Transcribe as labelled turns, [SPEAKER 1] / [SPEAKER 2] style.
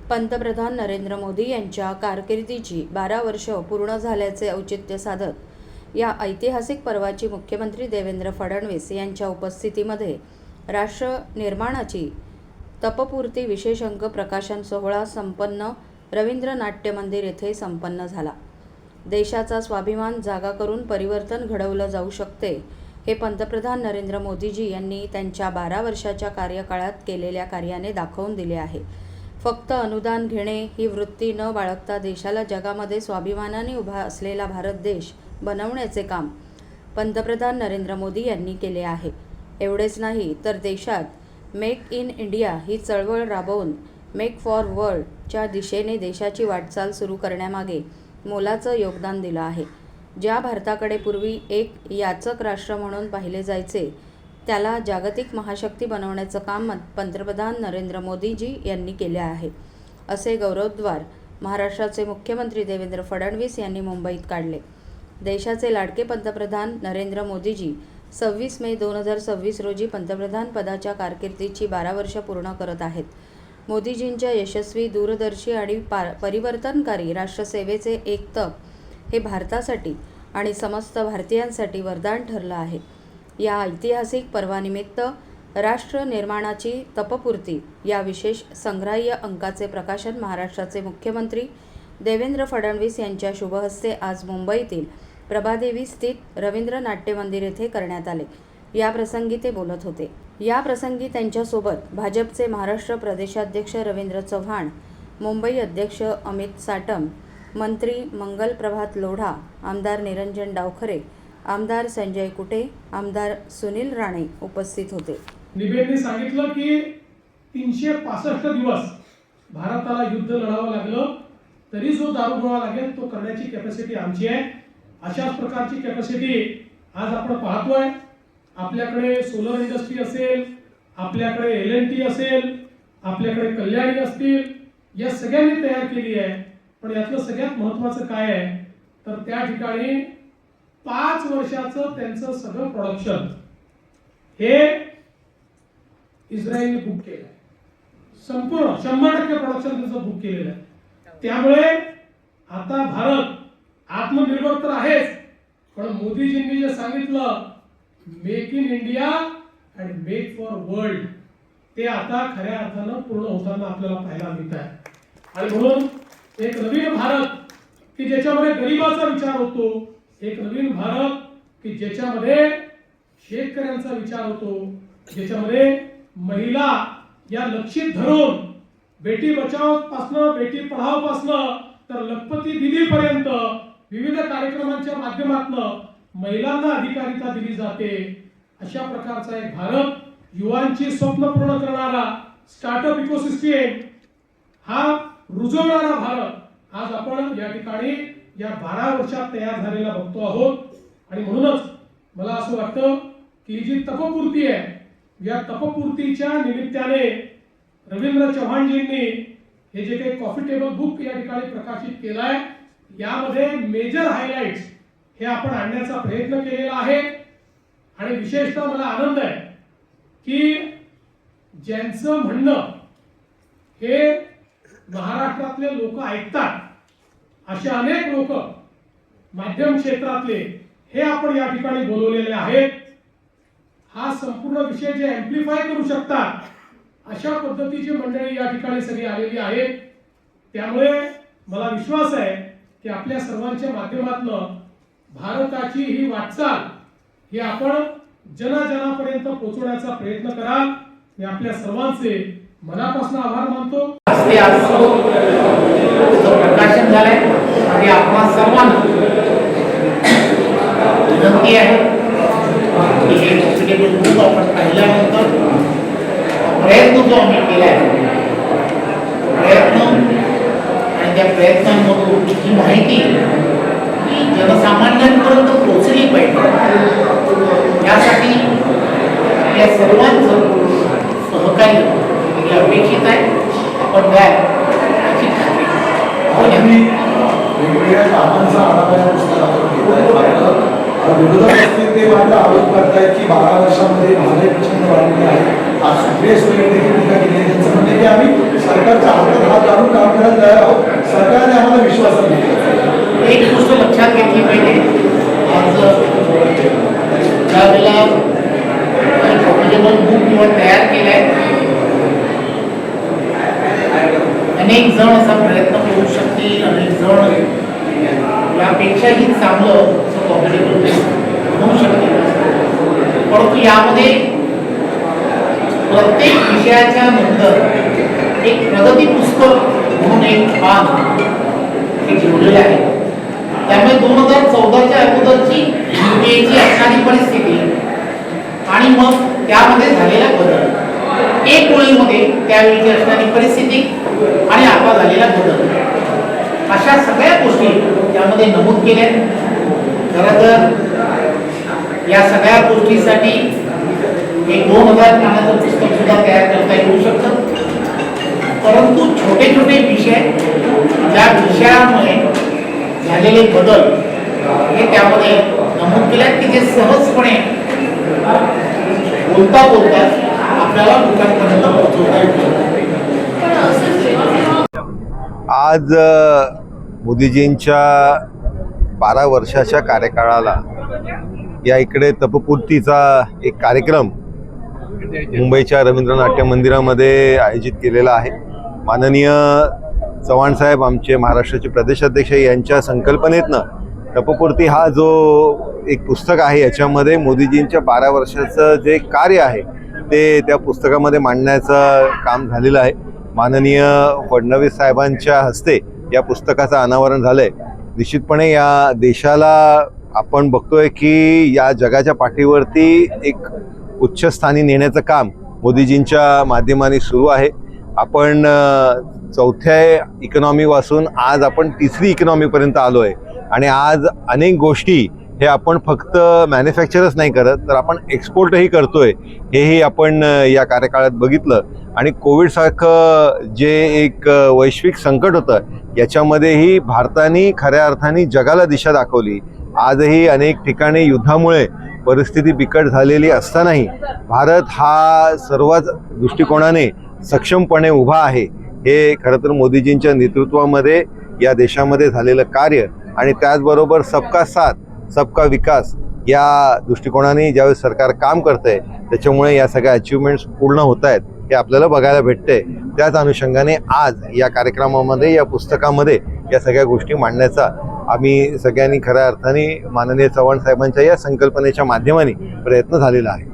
[SPEAKER 1] पंतप्रधान नरेंद्र मोदी यांच्या कारकिर्दीची 12 वर्ष पूर्ण झाल्याचे औचित्य साधत या ऐतिहासिक पर्वाची मुख्यमंत्री देवेंद्र फडणवीस यांच्या उपस्थितीमध्ये राष्ट्र निर्माणाची तपपूर्ती विशेष अंक प्रकाशन सोहळा संपन्न रवींद्र नाट्य मंदिर येथे संपन्न झाला। देशाचा स्वाभिमान जागा करून परिवर्तन घडवलं जाऊ शकते हे पंतप्रधान नरेंद्र मोदीजी यांनी त्यांच्या 12 वर्षाच्या कार्यकाळात केलेल्या कार्याने दाखवून दिले आहे। फक्त अनुदान घेणे ही वृत्ती न बाळगता देशाला जगामध्ये स्वाभिमानाने उभा असलेला भारत देश बनवण्याचे काम पंतप्रधान नरेंद्र मोदी यांनी केले आहे। एवढेच नाही तर देशात मेक इन इंडिया ही चळवळ राबवून मेक फॉर वर्ल्डच्या दिशेने देशाची वाटचाल सुरू करण्यामागे मोलाचं योगदान दिलं आहे। ज्या भारताकडे पूर्वी एक याचक राष्ट्र म्हणून पाहिले जायचे त्याला जागतिक महाशक्ती बनवण्याचं काम पंतप्रधान नरेंद्र मोदीजी यांनी केले आहे, असे गौरवोद्गार महाराष्ट्राचे मुख्यमंत्री देवेंद्र फडणवीस यांनी मुंबईत काढले। देशाचे लाडके पंतप्रधान नरेंद्र मोदीजी 26 मे 2026 रोजी पंतप्रधान पदाच्या कारकिर्दीची 12 वर्ष पूर्ण करत आहेत। मोदीजींच्या यशस्वी, दूरदर्शी आणि परिवर्तनकारी राष्ट्रसेवेचे एक तप हे भारतासाठी आणि समस्त भारतीयांसाठी वरदान ठरलं आहे। या ऐतिहासिक पर्वानिमित्त राष्ट्र निर्माणाची तपपूर्ती या विशेष संग्राह्य अंकाचे प्रकाशन महाराष्ट्राचे मुख्यमंत्री देवेंद्र फडणवीस यांच्या शुभहस्ते आज मुंबईतील प्रभादेवी स्थित रवींद्र नाट्य मंदिर येथे करण्यात आले। या प्रसंगी ते बोलत होते। या प्रसंगी त्यांच्यासोबत भाजपचे महाराष्ट्र प्रदेशाध्यक्ष रवींद्र चव्हाण, मुंबई अध्यक्ष अमित साटम, मंत्री मंगल प्रभात लोढा, आमदार निरंजन डावखरे, आमदार संजय कुटे, आमदार सुनील राणे उपस्थित होते।
[SPEAKER 2] निवेदने सांगितलं की 365 दिवस भारताला युद्ध लढावं लागलं तरी जो दारू गोळा लागेल तो करण्याची कॅपॅसिटी आमची आहे। अशाच प्रकारची कॅपॅसिटी आज आपण पाहतोय। आपल्याकडे सोलर इंडस्ट्री असेल, आपल्याकडे LNT असेल, आपल्याकडे कल्याणी असतील, या सगळ्यांनी तयार केली आहे। पण यातलं सगळ्यात महत्त्वाचं काय आहे तर त्या ठिकाणी 5 वर्षाचं त्यांचं सगळं प्रोडक्शन हे इस्रायलने बुक केलं आहे। संपूर्ण 100% प्रोडक्शन त्यांचं बुक केलेलं आहे। त्यामुळे आता भारत आत्मनिर्भर तर आहेच, पण मोदीजींनी जे सांगितलं make in India and make for world ते आता खऱ्या अर्थानं पूर्ण होताना आपल्याला पाहायला मिळत आहे। आणि म्हणून एक नवीन भारत की ज्याच्यामध्ये गरिबाचा विचार होतो, एक नवीन भारत की ज्याच्यामध्ये शेतकऱ्यांचा विचार होतो, ज्याच्यामध्ये महिला या लक्षित धरून बेटी बचाव पासून बेटी पढाओ पासून तर लखपती दिदी पर्यंत विविध कार्यक्रमांच्या माध्यमातून महिलांना अधिकारिता दिली जाते। अशा प्रकारचा एक भारत, युवांची स्वप्न पूर्ण करणारा स्टार्टअप इकोसिस्टम हा रुजवणारा भारत आज आपण या ठिकाणी या 12 वर्षात तयार झालेला बघतो आहोत। आणि म्हणूनच मला असं वाटतं की जी तपपूर्ती आहे या तपपूर्तीच्या निमित्ताने रवींद्र चव्हाणजींनी हे जे काही कॉफी टेबल बुक या ठिकाणी प्रकाशित केलाय यामध्ये मेजर हायलाइट्स हे आपण आणण्याचा प्रयत्न केलेला आहे। आणि विशेषतः मला आनंद आहे की ज्यांचं म्हणणं हे महाराष्ट्रातले लोक ऐकतात असे अनेक लोक माध्यम क्षेत्रातले हे आपण या ठिकाणी बोलवलेले आहेत। हा संपूर्ण विषय जे ॲम्प्लिफाय करू शकतात अशा पद्धतीची मंडळी या ठिकाणी सगळी आलेली आहेत। त्यामुळे मला विश्वास आहे की आपल्या सर्वांच्या माध्यमातून भारताची ही वाटचाल ही आपण जनाजनापर्यंत पोहोचवण्याचा प्रयत्न कराल। मी आपल्या सर्वांचे मनापासून आभार मानतो।
[SPEAKER 3] प्रकाशन झालंय आणि आपल्या सर्वांना विनंती आहे की हे कॉम्पिटेबल बुक आपण पाहिल्यानंतर प्रयत्न जो आम्ही केलाय प्रयत्न आणि त्या प्रयत्नांमधून ही माहिती ही जनसामान्यांपर्यंत पोहोचली पाहिजे। यासाठी या सर्वांचं सहकार्य हे अपेक्षित आहे। आपण काय याची खात्री
[SPEAKER 4] वेगवेगळ्या कामांचा आढावा या पुस्तकातून विरोधक असतील ते मात्र आरोप करतायत की 12 वर्षांमध्ये महागाई प्रचंड वाढलेली आहे। आज सुप्रिया सुळे देखील टीका केली आहे। त्यांचं म्हणणं की आम्ही सरकारच्या हातात हात घालून
[SPEAKER 3] अनेक जण असा प्रयत्न करू शकतील, अनेक जण यापेक्षाही चांगलं कॉम्पिटेबल होऊ शकतील. परंतु यामध्ये प्रत्येक विषयाच्या नंतर एक प्रगती पुस्तक म्हणून एक पान हे ठेवलेले आहे. त्यामुळे 2014च्या अगोदरची UPAची असणारी परिस्थिती आणि मग त्यामध्ये झालेला बदल, एक ओळीमध्ये त्यावेळीची असणारी परिस्थिती आणि आता झालेला बदल, अशा सगळ्या गोष्टी त्यामध्ये नमूद केल्या. खरं तर या सगळ्या गोष्टीसाठी एक 2000 पानाचं पुस्तक सुद्धा तयार करता येऊ शकतं. परंतु छोटे छोटे विषय, ज्या विषयामुळे झालेले बदल हे त्यामध्ये नमूद केले की जे सहजपणे बोलता बोलता आपल्याला लोकांपर्यंत पोहोचवता येऊ.
[SPEAKER 5] आज मोदीजींच्या 12 वर्षाच्या कार्यकाळाला या इकडे तपपूर्तीचा एक कार्यक्रम मुंबईच्या रवींद्र नाट्य मंदिरामध्ये आयोजित केलेला आहे. माननीय चव्हाण साहेब, आमचे महाराष्ट्राचे प्रदेशाध्यक्ष, यांच्या संकल्पनेतनं तपपूर्ती हा जो एक पुस्तक आहे, याच्यामध्ये मोदीजींच्या 12 वर्षाचं जे कार्य आहे ते त्या पुस्तकामध्ये मांडण्याचं काम झालेलं आहे. माननीय फडणवीस साहेबांच्या हस्ते या पुस्तकाचं अनावरण झालं आहे. निश्चितपणे या देशाला आपण बघतोय की या जगाच्या पाठीवरती एक उच्चस्थानी नेण्याचं काम मोदीजींच्या माध्यमाने सुरू आहे. आपण चौथ्या इकॉनॉमीपासून आज आपण तिसरी इकॉनॉमीपर्यंत आलो आहे आणि आज अनेक गोष्टी हे आपण फक्त मॅन्युफॅक्चरच नाही करत, तर आपण एक्सपोर्टही करतोय. हेही आपण या कार्यकाळात बघितलं. आणि कोविडसारखं जे एक वैश्विक संकट होतं, याच्यामध्येही भारताने खऱ्या अर्थाने जगाला दिशा दाखवली. आजही अनेक ठिकाणी युद्धामुळे परिस्थिती बिकट झालेली असतानाही भारत हा सर्वच दृष्टिकोनाने सक्षमपणे उभा आहे. हे खरं तर मोदीजींच्या नेतृत्वामध्ये या देशामध्ये झालेलं कार्य आणि त्याचबरोबर सबका साथ सबका विकास या दृष्टिकोनाने ज्यावेळेस सरकार काम करतंय, त्याच्यामुळे या सगळ्या अचिव्हमेंट्स पूर्ण होत आहेत हे आपल्याला बघायला भेटते. त्याच अनुषंगाने आज या कार्यक्रमामध्ये, या पुस्तकामध्ये या सगळ्या गोष्टी मांडण्याचा आम्ही सगळ्यांनी खऱ्या अर्थाने माननीय चव्हाण साहेबांच्या या संकल्पनेच्या माध्यमाने प्रयत्न झालेला आहे.